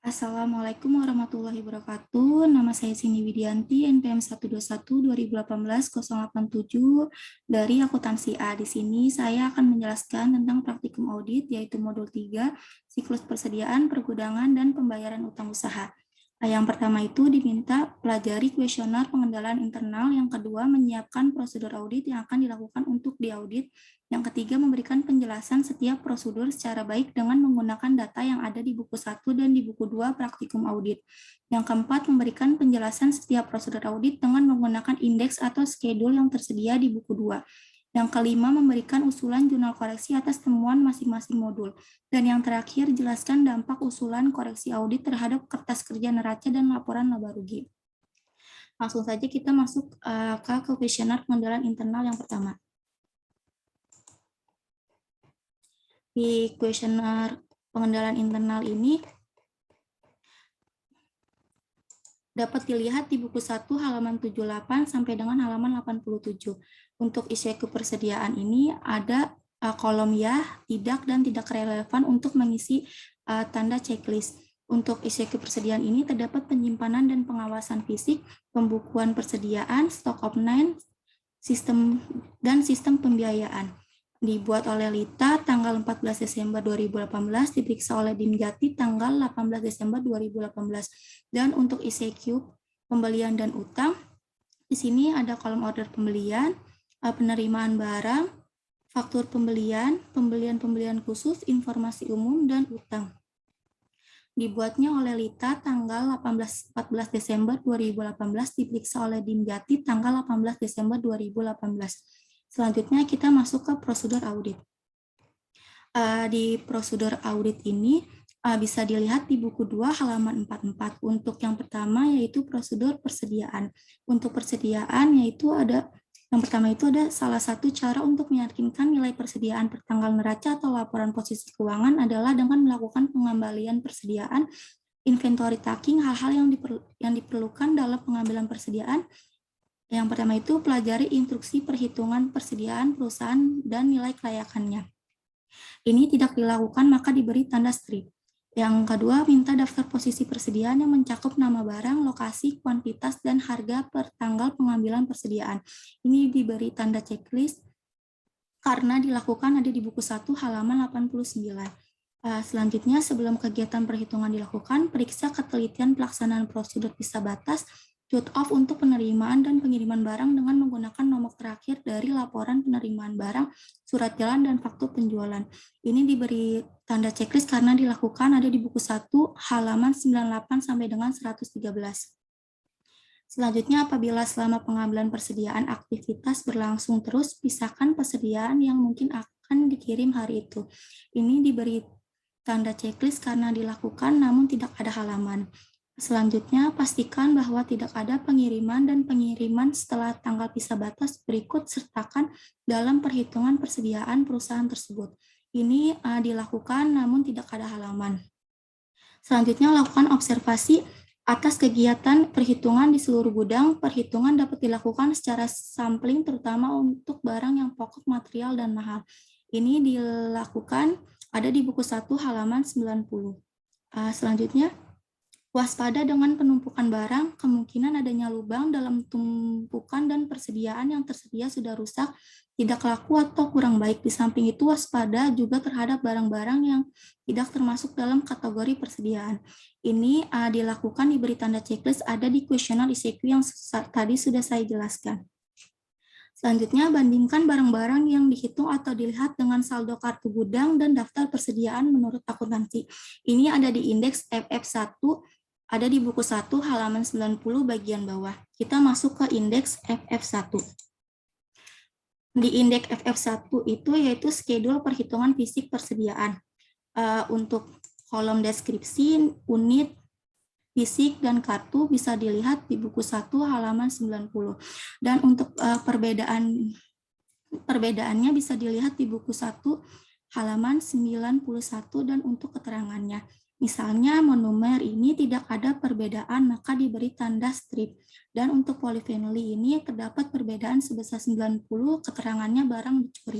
Assalamualaikum warahmatullahi wabarakatuh. Nama saya Sini Widianti, NPM 121-2018-087 dari akuntansi A. Di sini saya akan menjelaskan tentang praktikum audit, yaitu modul 3, siklus persediaan, pergudangan, dan pembayaran utang usaha. Yang pertama itu diminta pelajari kuesioner pengendalian internal, yang kedua menyiapkan prosedur audit yang akan dilakukan untuk diaudit, yang ketiga memberikan penjelasan setiap prosedur secara baik dengan menggunakan data yang ada di buku 1 dan di buku 2 praktikum audit. Yang keempat memberikan penjelasan setiap prosedur audit dengan menggunakan indeks atau schedule yang tersedia di buku 2. Yang kelima, memberikan usulan jurnal koreksi atas temuan masing-masing modul. Dan yang terakhir, jelaskan dampak usulan koreksi audit terhadap kertas kerja neraca dan laporan laba rugi. Langsung saja kita masuk ke kuesioner pengendalian internal yang pertama. Di kuesioner pengendalian internal ini dapat dilihat di buku 1 halaman 78 sampai dengan halaman 87. Untuk isi kepersediaan ini ada kolom ya, tidak, dan tidak relevan untuk mengisi tanda checklist. Untuk isi kepersediaan ini terdapat penyimpanan dan pengawasan fisik, pembukuan persediaan, stock of nine, sistem pembiayaan. Dibuat oleh Lita tanggal 14 Desember 2018, diperiksa oleh Dimjati tanggal 18 Desember 2018. Dan untuk ICQ pembelian dan utang, di sini ada kolom order pembelian, penerimaan barang, faktur pembelian, pembelian khusus, informasi umum, dan utang. Dibuatnya oleh Lita tanggal 14 Desember 2018, diperiksa oleh Dimjati tanggal 18 Desember 2018. Selanjutnya kita masuk ke prosedur audit. Di prosedur audit ini bisa dilihat di buku 2 halaman 44. Untuk yang pertama yaitu prosedur persediaan. Untuk persediaan yaitu yang pertama itu ada salah satu cara untuk meyakinkan nilai persediaan pertanggal neraca atau laporan posisi keuangan adalah dengan melakukan pengembalian persediaan, inventory taking, hal-hal yang diperlukan dalam pengambilan persediaan. Yang pertama itu pelajari instruksi perhitungan persediaan perusahaan dan nilai kelayakannya. Ini tidak dilakukan maka diberi tanda strip. Yang kedua, minta daftar posisi persediaan yang mencakup nama barang, lokasi, kuantitas, dan harga per tanggal pengambilan persediaan. Ini diberi tanda checklist karena dilakukan ada di buku 1 halaman 89. Selanjutnya, sebelum kegiatan perhitungan dilakukan, periksa ketelitian pelaksanaan prosedur pisah batas, cut off untuk penerimaan dan pengiriman barang dengan menggunakan nomor terakhir dari laporan penerimaan barang, surat jalan, dan faktur penjualan. Ini diberi tanda checklist karena dilakukan ada di buku 1 halaman 98 sampai dengan 113. Selanjutnya, apabila selama pengambilan persediaan aktivitas berlangsung terus, pisahkan persediaan yang mungkin akan dikirim hari itu. Ini diberi tanda checklist karena dilakukan namun tidak ada halaman. Selanjutnya, pastikan bahwa tidak ada pengiriman dan pengiriman setelah tanggal pisah batas berikut sertakan dalam perhitungan persediaan perusahaan tersebut. Ini dilakukan namun tidak ada halaman. Selanjutnya, lakukan observasi atas kegiatan perhitungan di seluruh gudang. Perhitungan dapat dilakukan secara sampling terutama untuk barang yang pokok, material, dan mahal. Ini dilakukan ada di buku 1 halaman 90. Selanjutnya, waspada dengan penumpukan barang, kemungkinan adanya lubang dalam tumpukan dan persediaan yang tersedia sudah rusak, tidak laku atau kurang baik. Di samping itu, waspada juga terhadap barang-barang yang tidak termasuk dalam kategori persediaan. Ini dilakukan diberi tanda checklist ada di kuesioner ICQ yang tadi sudah saya jelaskan. Selanjutnya, bandingkan barang-barang yang dihitung atau dilihat dengan saldo kartu gudang dan daftar persediaan menurut akuntansi. Ini ada di indeks FF1, ada di buku 1 halaman 90 bagian bawah. Kita masuk ke indeks FF1. Di indeks FF1 itu yaitu schedule perhitungan fisik persediaan. Untuk kolom deskripsi, unit, fisik, dan kartu bisa dilihat di buku 1 halaman 90. Dan untuk perbedaannya bisa dilihat di buku 1 halaman 91 dan untuk keterangannya. Misalnya monomer ini tidak ada perbedaan maka diberi tanda strip. Dan untuk polyphenol ini terdapat perbedaan sebesar 90, keterangannya barang dicuri.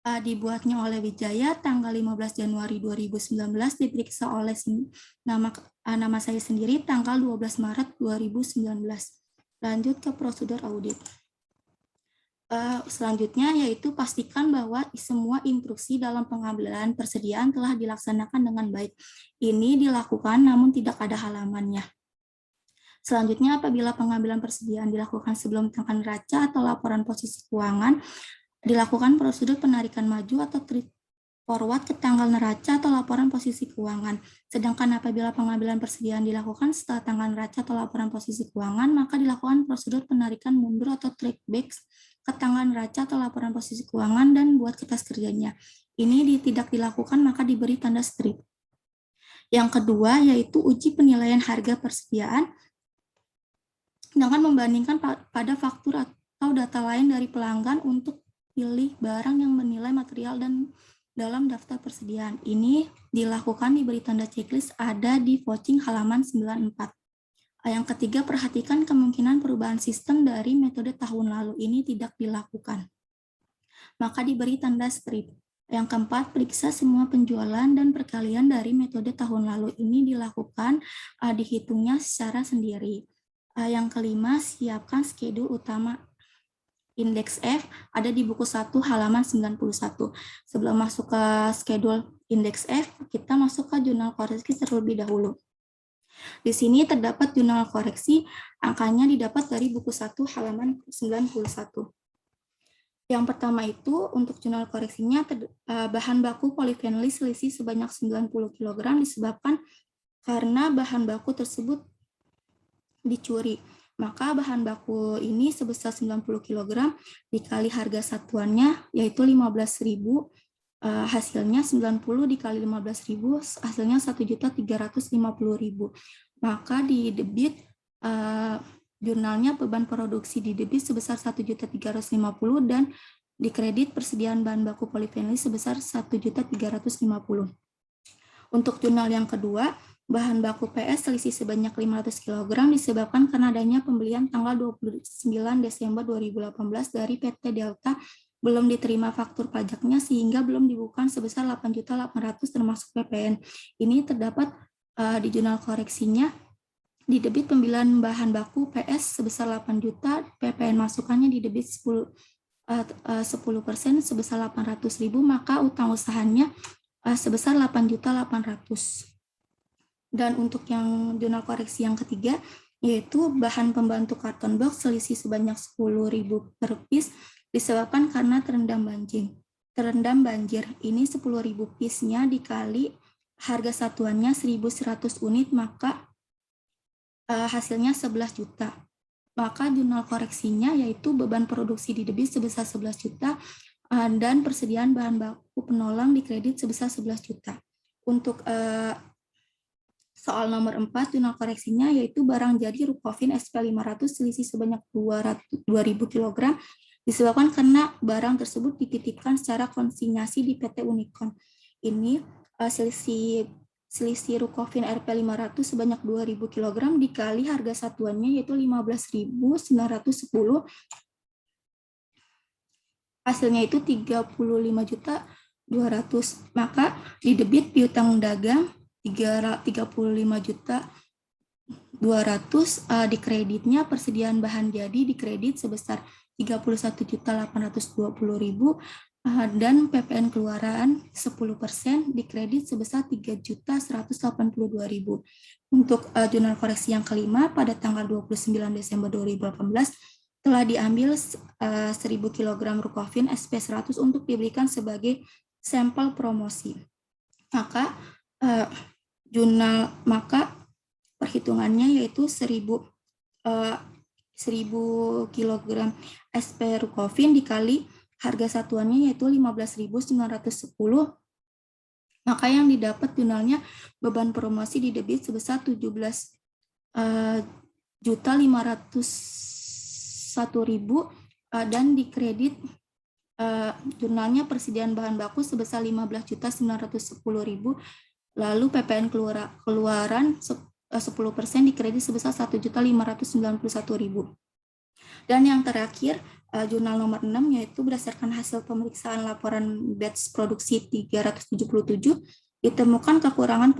dibuatnya oleh Wijaya tanggal 15 Januari 2019, diperiksa oleh nama saya sendiri tanggal 12 Maret 2019. Lanjut ke prosedur audit. Selanjutnya yaitu pastikan bahwa semua instruksi dalam pengambilan persediaan telah dilaksanakan dengan baik. Ini dilakukan namun tidak ada halamannya. Selanjutnya, apabila pengambilan persediaan dilakukan sebelum tanggal neraca atau laporan posisi keuangan, dilakukan prosedur penarikan maju atau forward ke tanggal neraca atau laporan posisi keuangan. Sedangkan apabila pengambilan persediaan dilakukan setelah tanggal neraca atau laporan posisi keuangan, maka dilakukan prosedur penarikan mundur atau track back ke tanggal neraca atau laporan posisi keuangan dan buat kertas kerjanya. Ini tidak dilakukan maka diberi tanda strip. Yang kedua yaitu uji penilaian harga persediaan dengan membandingkan pada faktur atau data lain dari pelanggan untuk pilih barang yang menilai material dan dalam daftar persediaan. Ini dilakukan diberi tanda checklist ada di vouching halaman 94. Yang ketiga, perhatikan kemungkinan perubahan sistem dari metode tahun lalu ini tidak dilakukan. Maka diberi tanda strip. Yang keempat, periksa semua penjualan dan perkalian dari metode tahun lalu ini dilakukan dihitungnya secara sendiri. Yang kelima, siapkan schedule utama indeks F ada di buku 1 halaman 91. Sebelum masuk ke schedule indeks F, kita masuk ke jurnal koreksi terlebih dahulu. Di sini terdapat jurnal koreksi, angkanya didapat dari buku 1 halaman 91. Yang pertama itu untuk jurnal koreksinya bahan baku polifenoli selisih sebanyak 90 kg disebabkan karena bahan baku tersebut dicuri. Maka bahan baku ini sebesar 90 kg dikali harga satuannya yaitu 15.000, hasilnya 90 dikali 15.000 hasilnya 1.350.000. Maka di debit jurnalnya beban produksi di debit sebesar 1.350 dan di kredit persediaan bahan baku polifenoli sebesar 1.350. Untuk jurnal yang kedua, bahan baku PS selisih sebanyak 500 kg disebabkan karena adanya pembelian tanggal 29 Desember 2018 dari PT Delta belum diterima faktur pajaknya sehingga belum dibukukan sebesar 8.800 termasuk PPN. Ini terdapat di jurnal koreksinya di debit pembelian bahan baku PS sebesar 8 juta, PPN masukannya di debit 10% sebesar 800.000, maka utang usahanya sebesar 8.800.000. Dan untuk yang jurnal koreksi yang ketiga, yaitu bahan pembantu karton box selisih sebanyak 10.000 per piece disebabkan karena terendam banjir. Ini 10.000 piece-nya dikali harga satuannya 1.100 unit, maka hasilnya 11 juta. Maka jurnal koreksinya yaitu beban produksi di debit sebesar 11 juta dan persediaan bahan baku penolong di kredit sebesar 11 juta. Untuk soal nomor 4, jurnal koreksinya yaitu barang jadi Rukofin SP500 selisih sebanyak 2.000 kg disebabkan karena barang tersebut dititipkan secara konsinyasi di PT Unicom. Ini selisih Rukofin RP500 sebanyak 2.000 kg dikali harga satuannya yaitu 15.910, hasilnya itu 35.200. Maka di debit piutang dagang 35.200, di kreditnya persediaan bahan jadi di kredit sebesar 31.820.000 dan PPN keluaran 10% di kredit sebesar 3.182.000. Untuk jurnal koreksi yang kelima pada tanggal 29 Desember 2018 telah diambil 1.000 kg Rukofin SP100 untuk diberikan sebagai sampel promosi. Maka perhitungannya yaitu 1.000 kg SP Rukofin dikali harga satuannya yaitu 15.910, maka yang didapat jurnalnya beban promosi di debit sebesar 17.501.000 dan di kredit jurnalnya persediaan bahan baku sebesar 15.910.000. Lalu PPN keluaran 10% di kredit sebesar 1.591.000. Dan yang terakhir, jurnal nomor 6, yaitu berdasarkan hasil pemeriksaan laporan batch produksi 377, ditemukan kekurangan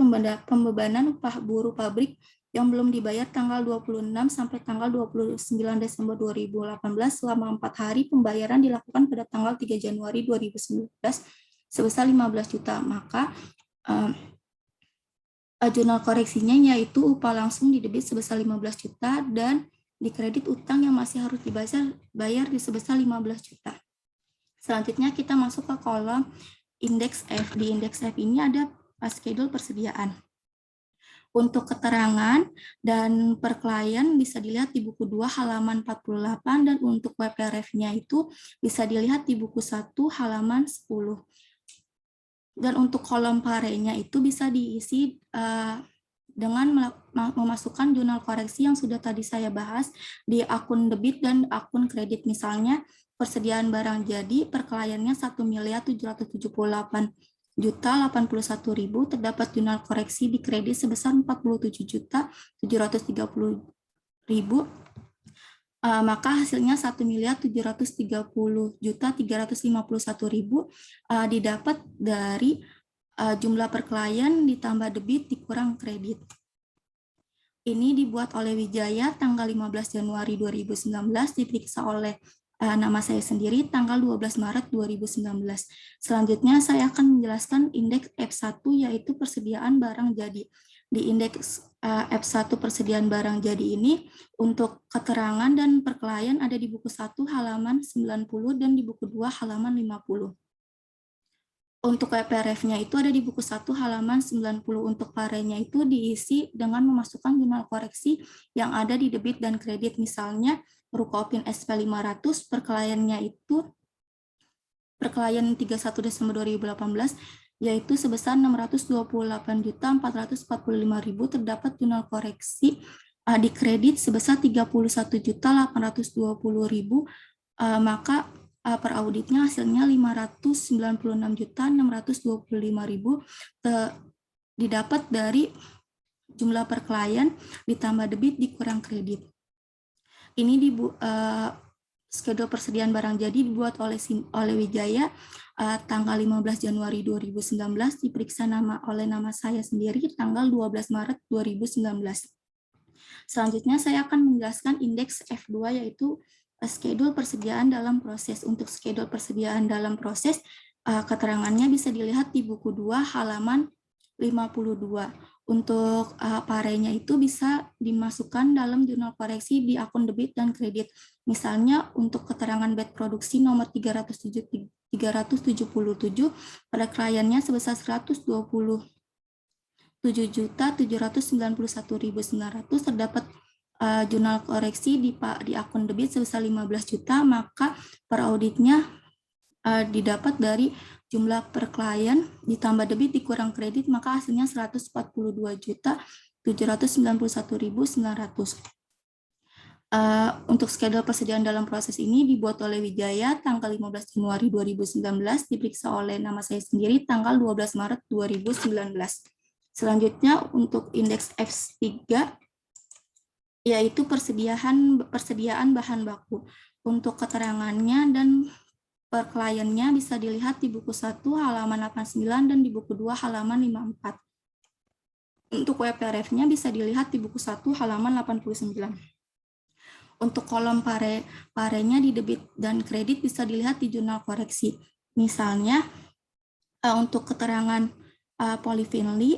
pembebanan upah buruh pabrik yang belum dibayar tanggal 26 sampai tanggal 29 Desember 2018 selama 4 hari. Pembayaran dilakukan pada tanggal 3 Januari 2019 sebesar 15 juta. Maka jurnal koreksinya yaitu upah langsung didebit sebesar 15 juta dan dikredit utang yang masih harus dibayar di sebesar 15 juta. Selanjutnya kita masuk ke kolom indeks F. Di indeks F ini ada schedule persediaan. Untuk keterangan dan per klien bisa dilihat di buku 2 halaman 48 dan untuk WPRF-nya itu bisa dilihat di buku 1 halaman 10. Dan untuk kolom parenya itu bisa diisi dengan memasukkan jurnal koreksi yang sudah tadi saya bahas di akun debit dan akun kredit. Misalnya persediaan barang jadi per kliennya 1.788.081.000, terdapat jurnal koreksi di kredit sebesar 47.730.000, maka hasilnya 1.730.351.000 didapat dari jumlah per klien ditambah debit dikurang kredit. Ini dibuat oleh Wijaya tanggal 15 Januari 2019, diperiksa oleh nama saya sendiri tanggal 12 Maret 2019. Selanjutnya saya akan menjelaskan indeks F1 yaitu persediaan barang jadi. Di indeks F1 persediaan barang jadi ini untuk keterangan dan per klien ada di buku 1 halaman 90 dan di buku 2 halaman 50. Untuk WPRF-nya itu ada di buku 1 halaman 90. Untuk parenya itu diisi dengan memasukkan jurnal koreksi yang ada di debit dan kredit. Misalnya Rukopin SP 500 per kliennya itu per klien 31 Desember 2018 yaitu sebesar 628.445.000, terdapat jurnal koreksi di kredit sebesar 31.820.000, maka per auditnya hasilnya 596.625.000 didapat dari jumlah per klien ditambah debit dikurang kredit. Ini di schedule persediaan barang jadi dibuat oleh Wijaya tanggal 15 Januari 2019, diperiksa oleh nama saya sendiri tanggal 12 Maret 2019. Selanjutnya saya akan menjelaskan indeks F2 yaitu schedule persediaan dalam proses. Untuk schedule persediaan dalam proses, keterangannya bisa dilihat di buku 2 halaman 52. Untuk parenya itu bisa dimasukkan dalam jurnal koreksi di akun debit dan kredit. Misalnya untuk keterangan batch produksi nomor 377 pada kliennya sebesar 127.791.900, terdapat jurnal koreksi di akun debit sebesar 15 juta, maka per auditnya didapat dari jumlah per klien ditambah debit dikurang kredit, maka hasilnya 142.791.900. Untuk schedule persediaan dalam proses ini dibuat oleh Wijaya tanggal 15 Januari 2019, diperiksa oleh nama saya sendiri tanggal 12 Maret 2019. Selanjutnya untuk indeks F3 yaitu persediaan bahan baku. Untuk keterangannya dan per kliennya bisa dilihat di buku 1 halaman 89 dan di buku 2 halaman 54. Untuk WPRF-nya bisa dilihat di buku 1 halaman 89. Untuk kolom parenya di debit dan kredit bisa dilihat di jurnal koreksi. Misalnya untuk keterangan Polifinally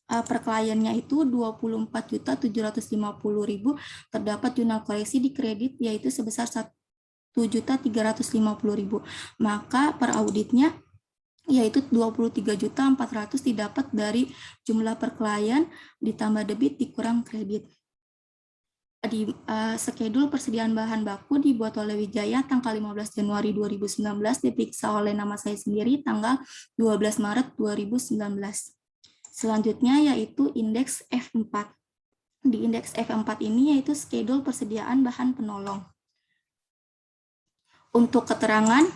per kliennya itu 24.750.000, terdapat jurnal koreksi di kredit yaitu sebesar 1.350.000, maka per auditnya yaitu 23.400 didapat dari jumlah per klien ditambah debit dikurang kredit. Di schedule persediaan bahan baku dibuat oleh Wijaya tanggal 15 Januari 2019, diperiksa oleh nama saya sendiri tanggal 12 Maret 2019. Selanjutnya yaitu indeks F4. Di indeks F4 ini yaitu schedule persediaan bahan penolong. Untuk keterangan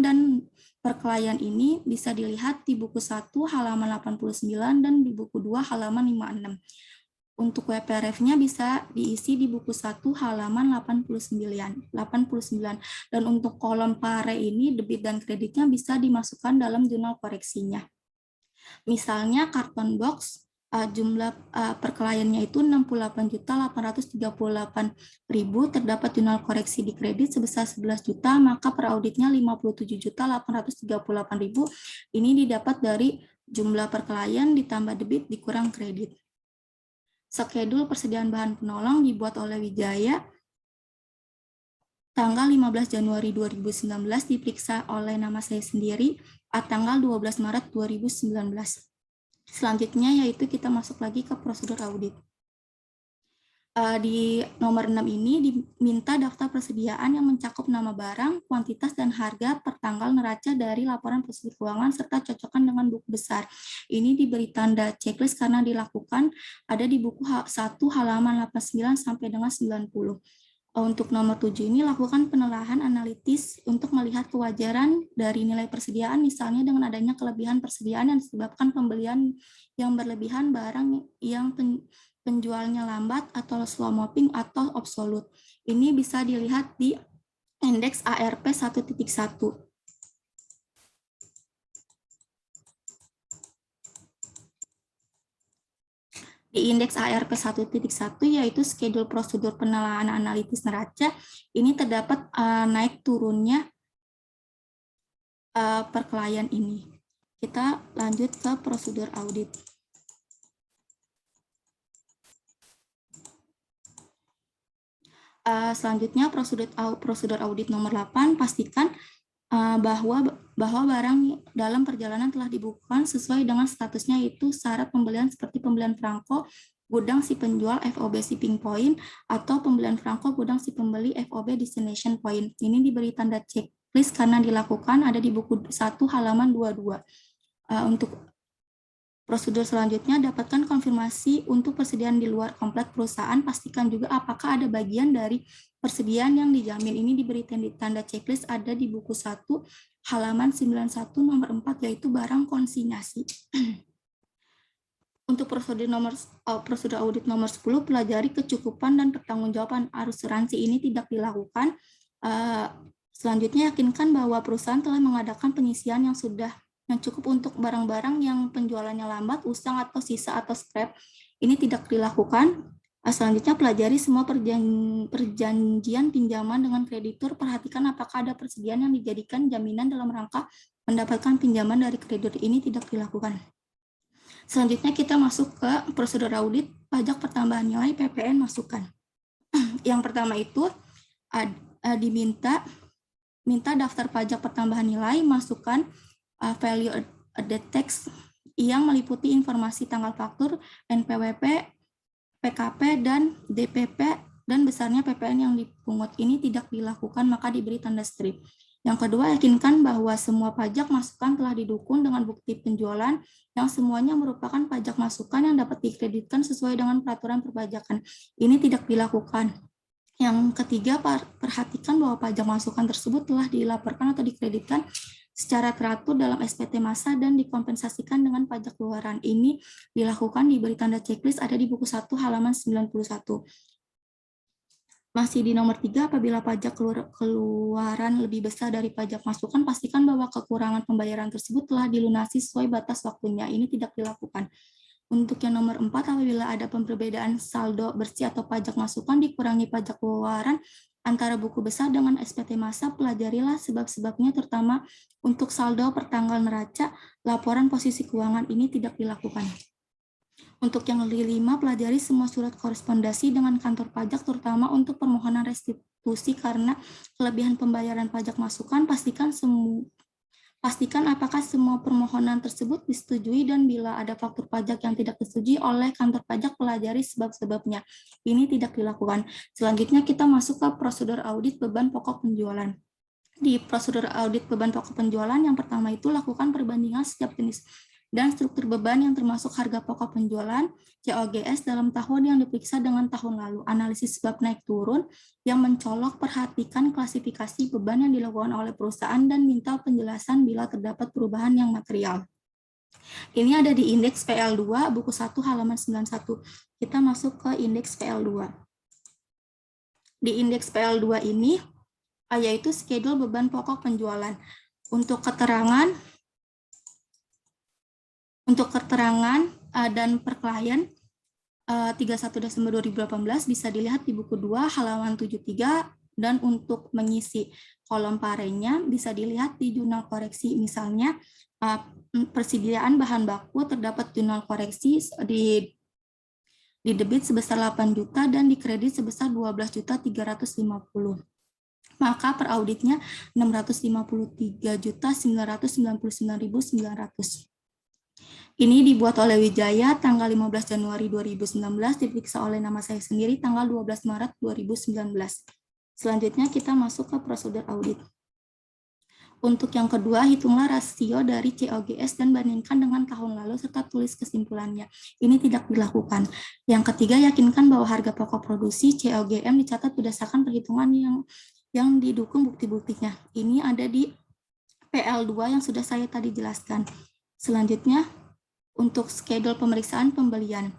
dan per klien ini bisa dilihat di buku 1 halaman 89 dan di buku 2 halaman 56. Untuk WPRF-nya bisa diisi di buku 1 halaman 89. Dan untuk kolom pare ini debit dan kreditnya bisa dimasukkan dalam jurnal koreksinya. Misalnya karton box jumlah per kliennya itu 68.838.000, terdapat jurnal koreksi di kredit sebesar 11 juta, maka per auditnya 57.838.000. Ini didapat dari jumlah per klien ditambah debit dikurang kredit. Skedul persediaan bahan penolong dibuat oleh Wijaya tanggal 15 Januari 2019, diperiksa oleh nama saya sendiri tanggal 12 Maret 2019. Selanjutnya yaitu kita masuk lagi ke prosedur audit. Di nomor 6 ini diminta daftar persediaan yang mencakup nama barang, kuantitas, dan harga per tanggal neraca dari laporan prosedur keuangan serta cocokkan dengan buku besar. Ini diberi tanda checklist karena dilakukan ada di buku 1 halaman 89 sampai dengan 90. Untuk nomor 7 ini lakukan penelaahan analitis untuk melihat kewajaran dari nilai persediaan, misalnya dengan adanya kelebihan persediaan yang disebabkan pembelian yang berlebihan, barang yang penjualnya lambat, atau slow moving atau obsolete. Ini bisa dilihat di indeks ARP 1.1. Di indeks ARP 1.1 yaitu schedule prosedur penelaahan analitis neraca, ini terdapat naik turunnya per klien ini. Kita lanjut ke prosedur audit. Selanjutnya prosedur audit nomor 8, pastikan bahwa barang dalam perjalanan telah dibukukan sesuai dengan statusnya, yaitu syarat pembelian seperti pembelian perangko gudang si penjual FOB shipping point atau pembelian perangko gudang si pembeli FOB destination point. Ini diberi tanda checklist karena dilakukan ada di buku 1 halaman 22. Untuk prosedur selanjutnya, dapatkan konfirmasi untuk persediaan di luar komplek perusahaan. Pastikan juga apakah ada bagian dari persediaan yang dijamin. Ini diberi tanda checklist ada di buku 1 halaman 91 nomor 4, yaitu barang konsinyasi. Untuk prosedur audit nomor 10, pelajari kecukupan dan pertanggungjawaban asuransi. Ini tidak dilakukan. Selanjutnya, yakinkan bahwa perusahaan telah mengadakan pengisian yang cukup untuk barang-barang yang penjualannya lambat, usang, atau sisa atau scrap. Ini tidak dilakukan. Selanjutnya, pelajari semua perjanjian pinjaman dengan kreditur. Perhatikan apakah ada persediaan yang dijadikan jaminan dalam rangka mendapatkan pinjaman dari kreditur. Ini tidak dilakukan. Selanjutnya, kita masuk ke prosedur audit pajak pertambahan nilai PPN masukan. Yang pertama itu diminta daftar pajak pertambahan nilai masukan value added tax yang meliputi informasi tanggal faktur, NPWP, PKP, dan DPP, dan besarnya PPN yang dipungut. Ini tidak dilakukan, maka diberi tanda strip. Yang kedua, yakinkan bahwa semua pajak masukan telah didukung dengan bukti penjualan yang semuanya merupakan pajak masukan yang dapat dikreditkan sesuai dengan peraturan perpajakan. Ini tidak dilakukan. Yang ketiga, perhatikan bahwa pajak masukan tersebut telah dilaporkan atau dikreditkan secara teratur dalam SPT masa dan dikompensasikan dengan pajak keluaran. Ini dilakukan, diberi tanda checklist ada di buku 1 halaman 91. Masih di nomor 3, apabila pajak keluaran lebih besar dari pajak masukan, pastikan bahwa kekurangan pembayaran tersebut telah dilunasi sesuai batas waktunya. Ini tidak dilakukan. Untuk yang nomor 4, apabila ada perbedaan saldo bersih atau pajak masukan dikurangi pajak keluaran antara buku besar dengan SPT masa, pelajarilah sebab-sebabnya, terutama untuk saldo per tanggal neraca, laporan posisi keuangan. Ini tidak dilakukan. Untuk yang kelima, pelajari semua surat korespondasi dengan kantor pajak, terutama untuk permohonan restitusi karena kelebihan pembayaran pajak masukan. Pastikan apakah semua permohonan tersebut disetujui, dan bila ada faktur pajak yang tidak disetujui oleh kantor pajak, pelajari sebab-sebabnya. Ini tidak dilakukan. Selanjutnya kita masuk ke prosedur audit beban pokok penjualan. Di prosedur audit beban pokok penjualan, yang pertama itu lakukan perbandingan setiap jenis dan struktur beban yang termasuk harga pokok penjualan, COGS dalam tahun yang diperiksa dengan tahun lalu. Analisis sebab naik turun yang mencolok, perhatikan klasifikasi beban yang dilakukan oleh perusahaan dan minta penjelasan bila terdapat perubahan yang material. Ini ada di indeks PL2 buku 1 halaman 91. Kita masuk ke indeks PL2. Di indeks PL2 ini yaitu schedule beban pokok penjualan. Untuk keterangan dan per klien 31 Desember 2018 bisa dilihat di buku 2 halaman 73, dan untuk mengisi kolom parenya bisa dilihat di jurnal koreksi. Misalnya persediaan bahan baku terdapat jurnal koreksi di debit sebesar 8 juta dan di kredit sebesar 12.350. Maka per auditnya 653.999.900. Ini dibuat oleh Wijaya tanggal 15 Januari 2019, diperiksa oleh nama saya sendiri tanggal 12 Maret 2019. Selanjutnya kita masuk ke prosedur audit. Untuk yang kedua, hitunglah rasio dari COGS dan bandingkan dengan tahun lalu serta tulis kesimpulannya. Ini tidak dilakukan. Yang ketiga, yakinkan bahwa harga pokok produksi COGM dicatat berdasarkan perhitungan yang didukung bukti-buktinya. Ini ada di PL2 yang sudah saya tadi jelaskan. Selanjutnya, untuk schedule pemeriksaan pembelian.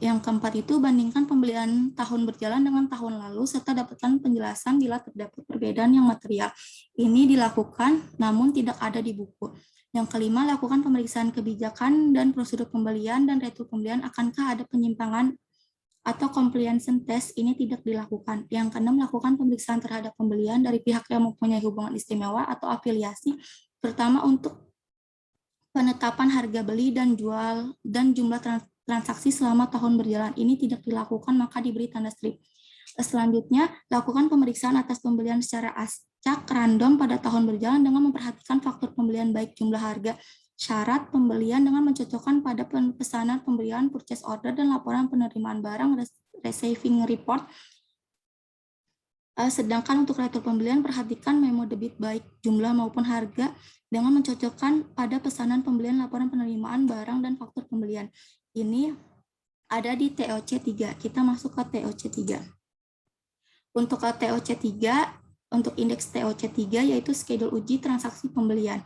Yang keempat itu bandingkan pembelian tahun berjalan dengan tahun lalu serta dapatkan penjelasan bila terdapat perbedaan yang material. Ini dilakukan namun tidak ada di buku. Yang kelima, lakukan pemeriksaan kebijakan dan prosedur pembelian dan retur pembelian. Akankah ada penyimpangan atau compliance test? Ini tidak dilakukan. Yang keenam, lakukan pemeriksaan terhadap pembelian dari pihak yang mempunyai hubungan istimewa atau afiliasi, terutama untuk penetapan harga beli dan jual dan jumlah transaksi selama tahun berjalan. Ini tidak dilakukan, maka diberi tanda strip. Selanjutnya, lakukan pemeriksaan atas pembelian secara acak random pada tahun berjalan dengan memperhatikan faktor pembelian baik jumlah harga, syarat pembelian dengan mencocokkan pada pesanan pembelian, purchase order, dan laporan penerimaan barang, receiving report. Sedangkan untuk retur pembelian, perhatikan memo debit baik jumlah maupun harga dengan mencocokkan pada pesanan pembelian, laporan penerimaan barang, dan faktur pembelian. Ini ada di TOC 3. Kita masuk ke TOC 3. Untuk TOC 3, untuk indeks TOC 3 yaitu schedule uji transaksi pembelian.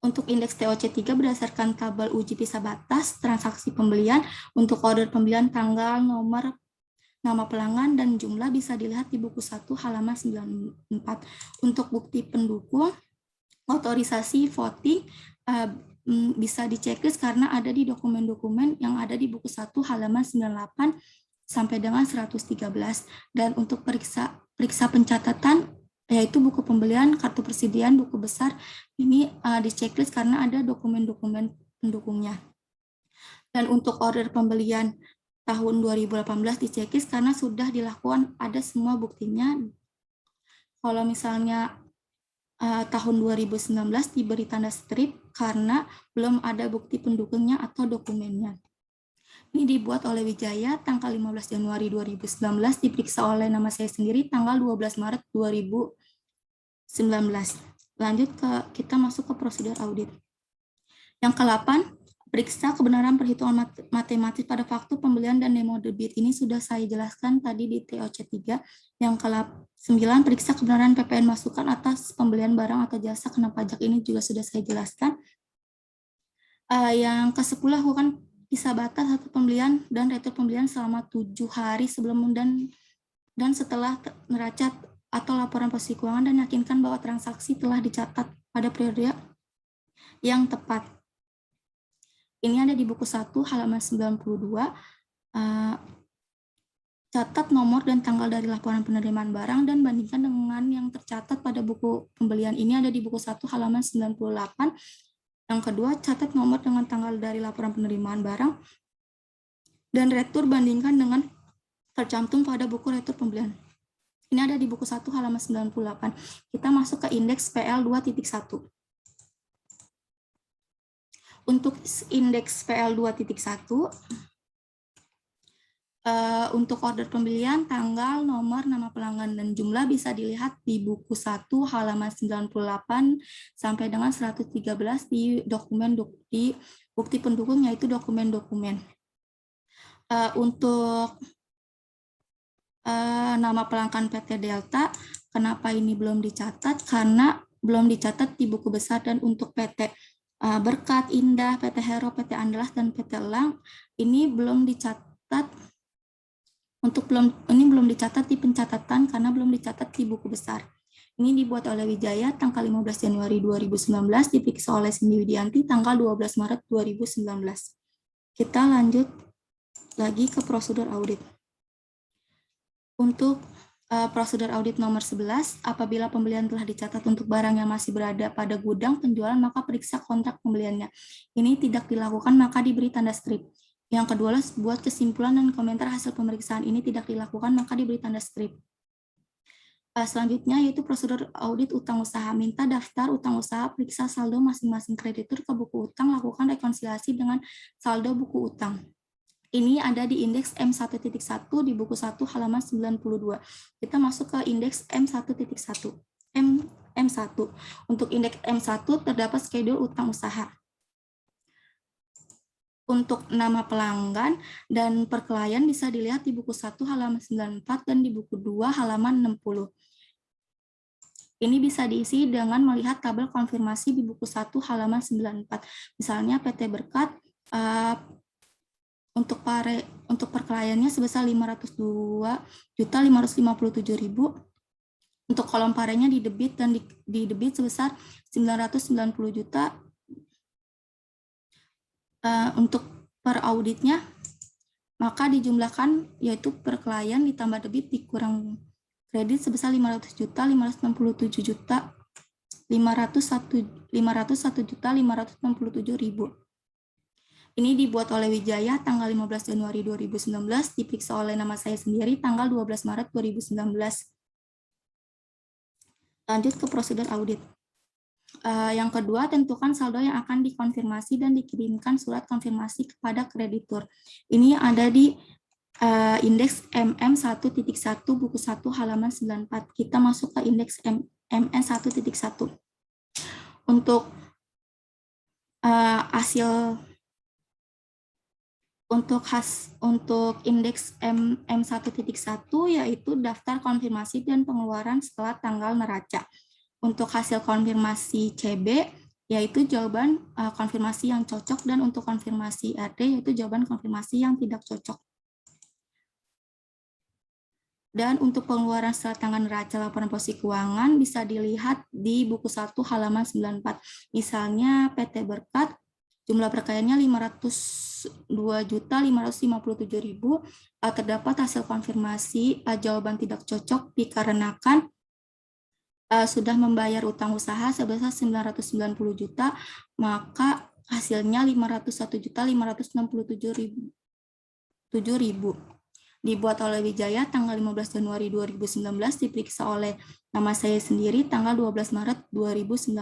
Untuk indeks TOC 3 berdasarkan tabel uji pisah batas transaksi pembelian, untuk order pembelian tanggal, nomor, nama pelanggan, dan jumlah bisa dilihat di buku 1 halaman 94. Untuk bukti pendukung, otorisasi voting bisa diceklis karena ada di dokumen-dokumen yang ada di buku 1 halaman 98 sampai dengan 113. Dan untuk periksa pencatatan, yaitu buku pembelian, kartu persediaan, buku besar, ini diceklis karena ada dokumen-dokumen pendukungnya. Dan untuk order pembelian tahun 2018 diceklis karena sudah dilakukan, ada semua buktinya. Kalau misalnya tahun 2019 diberi tanda strip karena belum ada bukti pendukungnya atau dokumennya. Ini dibuat oleh Wijaya tanggal 15 Januari 2019, diperiksa oleh nama saya sendiri tanggal 12 Maret 2019. Lanjut kita masuk ke prosedur audit. Yang ke-8, periksa kebenaran perhitungan matematis pada faktur pembelian dan memo debit. Ini sudah saya jelaskan tadi di TOC 3. Yang ke-9, periksa kebenaran PPN masukan atas pembelian barang atau jasa kena pajak. Ini juga sudah saya jelaskan. Yang ke-10, lakukan pisah batas atau pembelian dan retur pembelian selama 7 hari sebelum dan setelah neraca atau laporan posisi keuangan, dan yakinkan bahwa transaksi telah dicatat pada periode yang tepat. Ini ada di buku 1 halaman 92. Catat nomor dan tanggal dari laporan penerimaan barang dan bandingkan dengan yang tercatat pada buku pembelian. Ini ada di buku 1 halaman 98. Yang kedua, catat nomor dengan tanggal dari laporan penerimaan barang dan retur bandingkan dengan tercantum pada buku retur pembelian. Ini ada di buku 1 halaman 98. Kita masuk ke indeks PL 2.1. Untuk indeks PL 2.1, untuk order pembelian, tanggal, nomor, nama pelanggan, dan jumlah bisa dilihat di buku 1 halaman 98 sampai dengan 113 di dokumen di bukti pendukung, yaitu dokumen-dokumen. Untuk nama pelanggan PT Delta, kenapa ini belum dicatat? Karena belum dicatat di buku besar. Dan untuk PT Berkat, Indah, PT Hero, PT Andalas, dan PT Elang ini belum dicatat ini belum dicatat di pencatatan karena belum dicatat di buku besar. Ini dibuat oleh Wijaya tanggal 15 Januari 2019, diperiksa oleh Cindy Widianti tanggal 12 Maret 2019. Kita lanjut lagi ke prosedur audit. Untuk prosedur audit nomor 11, apabila pembelian telah dicatat untuk barang yang masih berada pada gudang penjualan, maka periksa kontrak pembeliannya. Ini tidak dilakukan, maka diberi tanda strip. Yang kedua, buat kesimpulan dan komentar hasil pemeriksaan ini tidak dilakukan, maka diberi tanda strip. Selanjutnya yaitu prosedur audit utang usaha. Minta daftar utang usaha, periksa saldo masing-masing kreditur ke buku utang, lakukan rekonsiliasi dengan saldo buku utang. Ini ada di indeks M1.1 di buku 1 halaman 92. Kita masuk ke indeks M1.1. M1. Untuk indeks M1 terdapat schedule utang usaha. Untuk nama pelanggan dan per klien bisa dilihat di buku 1 halaman 94 dan di buku 2 halaman 60. Ini bisa diisi dengan melihat tabel konfirmasi di buku 1 halaman 94. Misalnya PT Berkat untuk per kliennya sebesar 502.557.000. Untuk kolom parenya di debit dan di debit sebesar 990 juta. Untuk per auditnya maka dijumlahkan yaitu per klien ditambah debit dikurang kredit sebesar 501.567.501.567.000. Ini dibuat oleh Wijaya tanggal 15 Januari 2019, diperiksa oleh nama saya sendiri tanggal 12 Maret 2019. Lanjut ke prosedur audit. Yang kedua, tentukan saldo yang akan dikonfirmasi dan dikirimkan surat konfirmasi kepada kreditur. Ini ada di indeks MM1.1 buku 1 halaman 94. Kita masuk ke indeks MN1.1. Untuk untuk indeks MM1.1 yaitu daftar konfirmasi dan pengeluaran setelah tanggal neraca. Untuk hasil konfirmasi CB yaitu jawaban konfirmasi yang cocok, dan untuk konfirmasi RD yaitu jawaban konfirmasi yang tidak cocok. Dan untuk pengeluaran setelah tanggal neraca laporan posisi keuangan bisa dilihat di buku 1 halaman 94. Misalnya PT Berkat, jumlah perkaliannya 502.557.000, terdapat hasil konfirmasi jawaban tidak cocok dikarenakan sudah membayar utang usaha sebesar 990 juta, maka hasilnya 501.567.000. Dibuat oleh Wijaya tanggal 15 Januari 2019, diperiksa oleh nama saya sendiri tanggal 12 Maret 2019.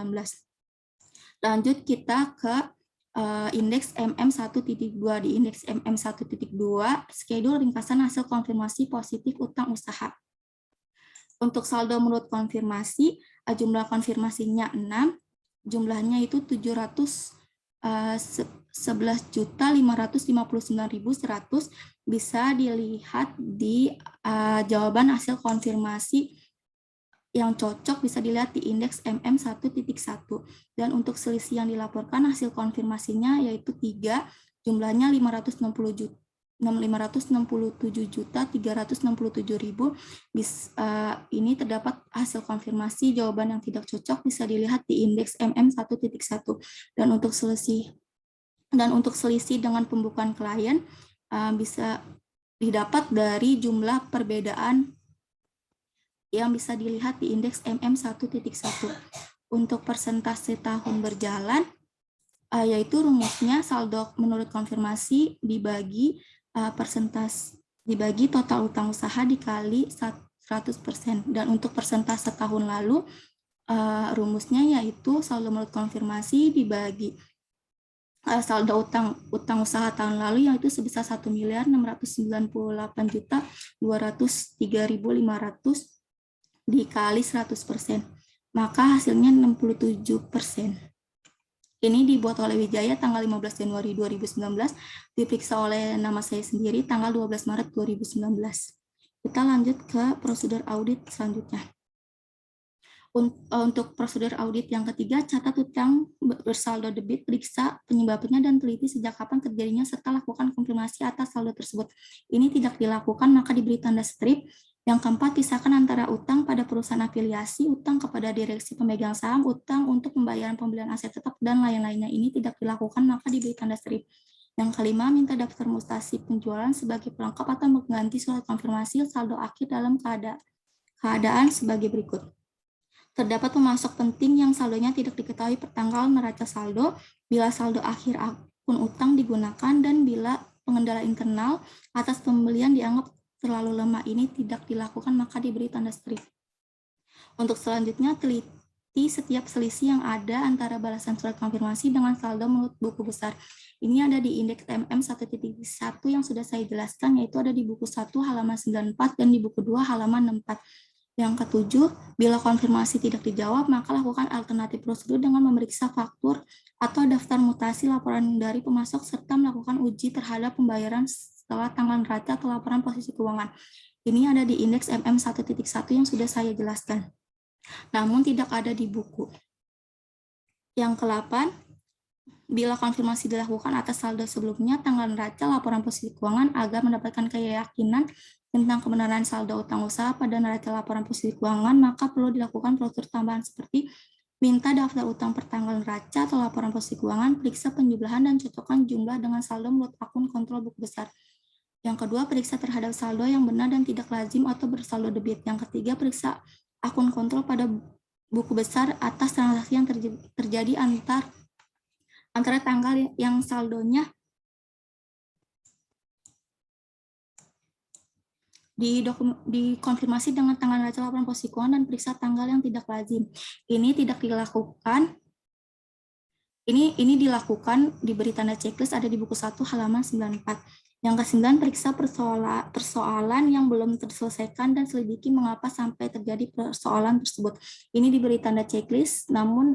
Lanjut kita ke indeks MM1.2. Di indeks MM1.2, schedule ringkasan hasil konfirmasi positif utang usaha. Untuk saldo menurut konfirmasi, jumlah konfirmasinya 6, jumlahnya itu 711.559.100, bisa dilihat di jawaban hasil konfirmasi yang cocok bisa dilihat di indeks MM1.1. Dan untuk selisih yang dilaporkan hasil konfirmasinya yaitu 3, jumlahnya 567.367.000. Ini terdapat hasil konfirmasi jawaban yang tidak cocok bisa dilihat di indeks MM1.1. Dan untuk selisih dengan pembukaan klien bisa didapat dari jumlah perbedaan yang bisa dilihat di indeks MM1.1. Untuk persentase tahun berjalan yaitu rumusnya saldo menurut konfirmasi dibagi dibagi total utang usaha dikali 100%. Dan untuk persentase tahun lalu rumusnya yaitu saldo menurut konfirmasi dibagi saldo utang usaha tahun lalu yaitu sebesar 1.698.203.500 dikali 100%, maka hasilnya 67%. Ini dibuat oleh Wijaya tanggal 15 Januari 2019, diperiksa oleh nama saya sendiri tanggal 12 Maret 2019. Kita lanjut ke prosedur audit selanjutnya. Untuk prosedur audit yang ketiga, catat utang bersaldo debit, periksa penyebabnya dan teliti sejak kapan terjadinya serta lakukan konfirmasi atas saldo tersebut. Ini tidak dilakukan maka diberi tanda strip. Yang keempat, pisahkan antara utang pada perusahaan afiliasi, utang kepada direksi pemegang saham, utang untuk pembayaran pembelian aset tetap, dan lain-lainnya. Ini tidak dilakukan maka diberi tanda strip. Yang kelima, minta daftar mutasi penjualan sebagai pelengkap atau mengganti surat konfirmasi saldo akhir dalam keadaan sebagai berikut. Terdapat pemasok penting yang saldonya tidak diketahui pertanggal neraca saldo, bila saldo akhir akun utang digunakan, dan bila pengendala internal atas pembelian dianggap terlalu lemah. Ini tidak dilakukan maka diberi tanda strip. Untuk selanjutnya, teliti setiap selisih yang ada antara balasan surat konfirmasi dengan saldo menurut buku besar. Ini ada di indeks MM1.1 yang sudah saya jelaskan, yaitu ada di buku 1 halaman 94 dan di buku 2 halaman 64. Yang ketujuh, bila konfirmasi tidak dijawab, maka lakukan alternatif prosedur dengan memeriksa faktur atau daftar mutasi laporan dari pemasok serta melakukan uji terhadap pembayaran setelah tanggal neraca atau laporan posisi keuangan. Ini ada di indeks MM1.1 yang sudah saya jelaskan, namun tidak ada di buku. Yang ke-8, bila konfirmasi dilakukan atas saldo sebelumnya, tanggal neraca, laporan posisi keuangan agar mendapatkan keyakinan tentang kebenaran saldo utang usaha pada neraca laporan posisi keuangan, maka perlu dilakukan prosedur tambahan seperti minta daftar utang per tanggal neraca atau laporan posisi keuangan, periksa penjumlahan dan cocokkan jumlah dengan saldo menurut akun kontrol buku besar. Yang kedua, periksa terhadap saldo yang benar dan tidak lazim atau bersaldo debit. Yang ketiga, periksa akun kontrol pada buku besar atas transaksi yang terjadi antara tanggal yang saldonya dikonfirmasi dengan tanggal neraca laporan posisi keuangan dan periksa tanggal yang tidak lazim. Ini tidak dilakukan. Ini dilakukan, diberi tanda checklist ada di buku 1 halaman 94. Yang ke-9, periksa persoalan yang belum terselesaikan dan selidiki mengapa sampai terjadi persoalan tersebut. Ini diberi tanda checklist namun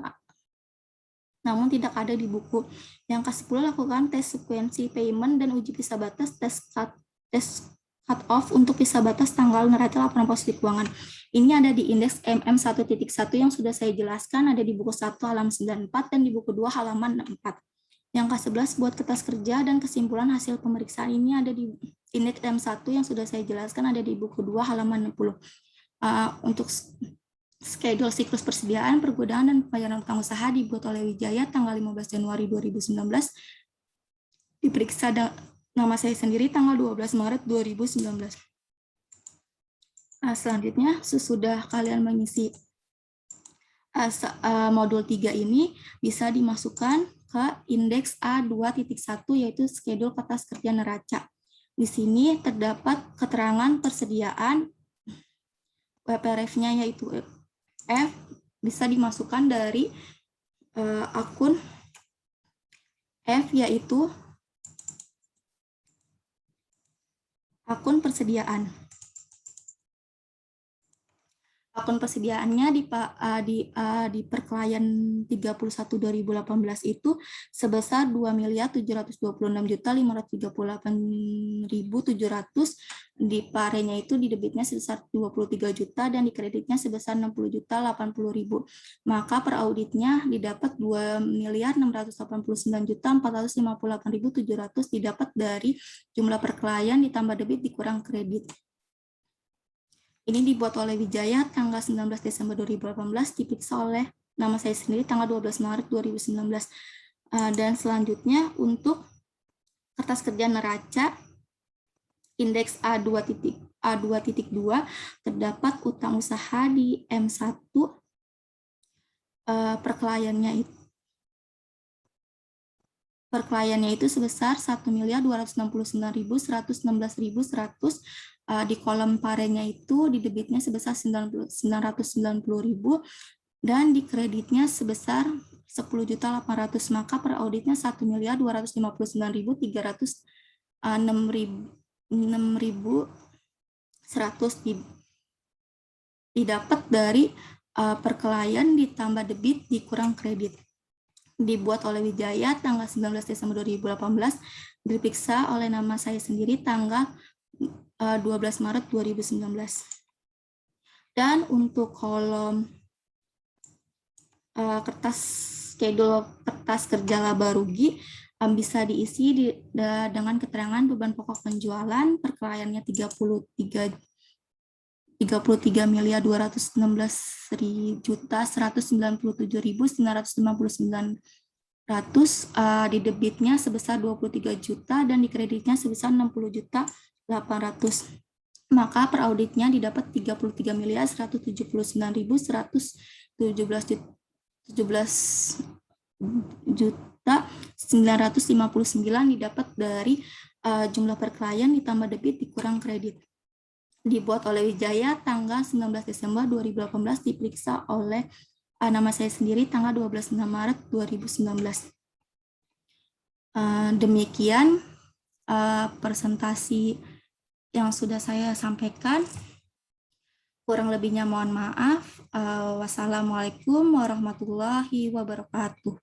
tidak ada di buku. Yang ke-10, lakukan tes sekuensi payment dan uji pisah batas tes cut off untuk pisah batas tanggal neraca laporan posisi keuangan. Ini ada di indeks MM1.1 yang sudah saya jelaskan, ada di buku 1 halaman 94 dan di buku 2 halaman 4. Yang ke-11, buat kertas kerja dan kesimpulan hasil pemeriksaan. Ini ada di indeks M1 yang sudah saya jelaskan, ada di buku 2 halaman 60. Untuk schedule siklus persediaan, pergodaan, dan pembayaran utang usaha dibuat oleh Wijaya tanggal 15 Januari 2019. Diperiksa nama saya sendiri tanggal 12 Maret 2019. Selanjutnya, sesudah kalian mengisi modul 3 ini, bisa dimasukkan ke indeks A2.1, yaitu schedule kertas kerja neraca. Di sini terdapat keterangan persediaan, WPRF-nya yaitu F, bisa dimasukkan dari akun F, yaitu akun persediaan. Akun persediaannya di perkelayan 31/2018 itu sebesar 2.726.538.700, di parenya itu di debitnya sebesar 23 juta dan di kreditnya sebesar 60.080.000. Maka per auditnya didapat 2.689.458.700 didapat dari jumlah perkelayan ditambah debit dikurang kredit. Ini dibuat oleh Wijaya tanggal 19 Desember 2018, diperiksa oleh nama saya sendiri tanggal 12 Maret 2019. Dan selanjutnya untuk kertas kerja neraca indeks A2.2 terdapat utang usaha di M1, perkelayannya itu sebesar 1.269.116.100, di kolom parenya itu di debitnya sebesar 990.000 dan di kreditnya sebesar 10.800.000, maka per auditnya 1.259.306.100 didapat dari perkelayan ditambah debit dikurang kredit. Dibuat oleh Wijaya tanggal 19 Desember 2018, diperiksa oleh nama saya sendiri tanggal 12 Maret 2019. Dan untuk kolom kertas schedule kertas kerja laba rugi bisa diisi dengan keterangan beban pokok penjualan per kliennya 33.216.197.959 di debitnya sebesar 23 juta dan di kreditnya sebesar 60.800. Maka per auditnya didapat 33.179.117 juta 959 didapat dari jumlah per klien ditambah debit dikurang kredit. Dibuat oleh Wijaya tanggal 19 Desember 2018, diperiksa oleh nama saya sendiri tanggal 12 Maret 2019. Demikian presentasi yang sudah saya sampaikan. Kurang lebihnya mohon maaf. Wassalamualaikum warahmatullahi wabarakatuh.